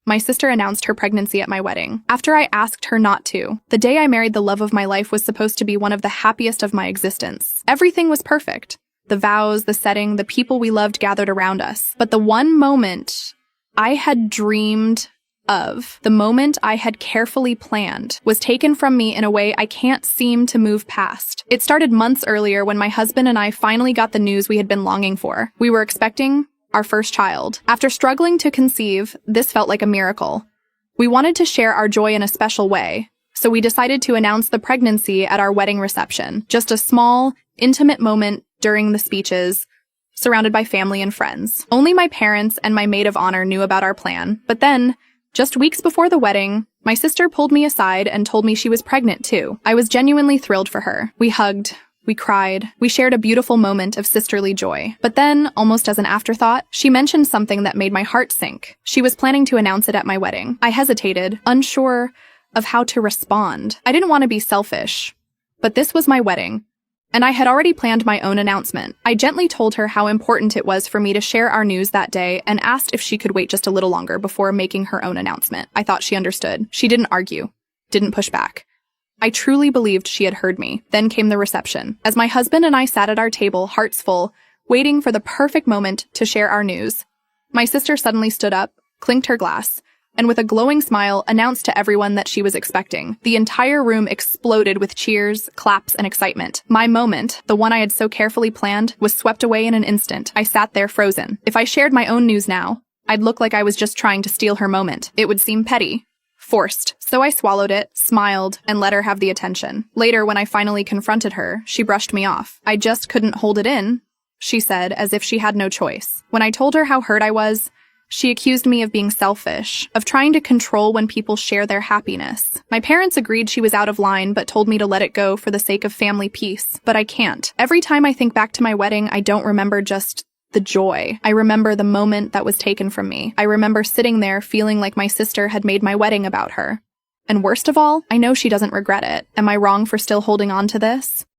my sister announced her pregnancy at my wedding. After I asked her not to, the day I married the love of my life was supposed to be one of the happiest of my existence. Everything was perfect. The vows, the setting, the people we loved gathered around us. But the one moment I had dreamed of, the moment I had carefully planned, was taken from me in a way I can't seem to move past. It started months earlier when my husband and I finally got the news we had been longing for. We were expecting our first child. After struggling to conceive, this felt like a miracle. We wanted to share our joy in a special way, so we decided to announce the pregnancy at our wedding reception. Just a small, intimate moment during the speeches, surrounded by family and friends. Only my parents and my maid of honor knew about our plan, but then, just weeks before the wedding, my sister pulled me aside and told me she was pregnant too. I was genuinely thrilled for her. We hugged, we cried, we shared a beautiful moment of sisterly joy. But then, almost as an afterthought, she mentioned something that made my heart sink. She was planning to announce it at my wedding. I hesitated, unsure of how to respond. I didn't want to be selfish, but this was my wedding, and I had already planned my own announcement. I gently told her how important it was for me to share our news that day and asked if she could wait just a little longer before making her own announcement. I thought she understood. She didn't argue, didn't push back. I truly believed she had heard me. Then came the reception. As my husband and I sat at our table, hearts full, waiting for the perfect moment to share our news, my sister suddenly stood up, clinked her glass, and with a glowing smile announced to everyone that she was expecting. The entire room exploded with cheers, claps, and excitement. My moment, the one I had so carefully planned, was swept away in an instant. I sat there frozen. If I shared my own news now, I'd look like I was just trying to steal her moment. It would seem petty, forced. So I swallowed it, smiled, and let her have the attention. Later, when I finally confronted her, she brushed me off. I just couldn't hold it in, she said, as if she had no choice. When I told her how hurt I was, she accused me of being selfish, of trying to control when people share their happiness. My parents agreed she was out of line, but told me to let it go for the sake of family peace. But I can't. Every time I think back to my wedding, I don't remember just the joy. I remember the moment that was taken from me. I remember sitting there feeling like my sister had made my wedding about her. And worst of all, I know she doesn't regret it. Am I wrong for still holding on to this?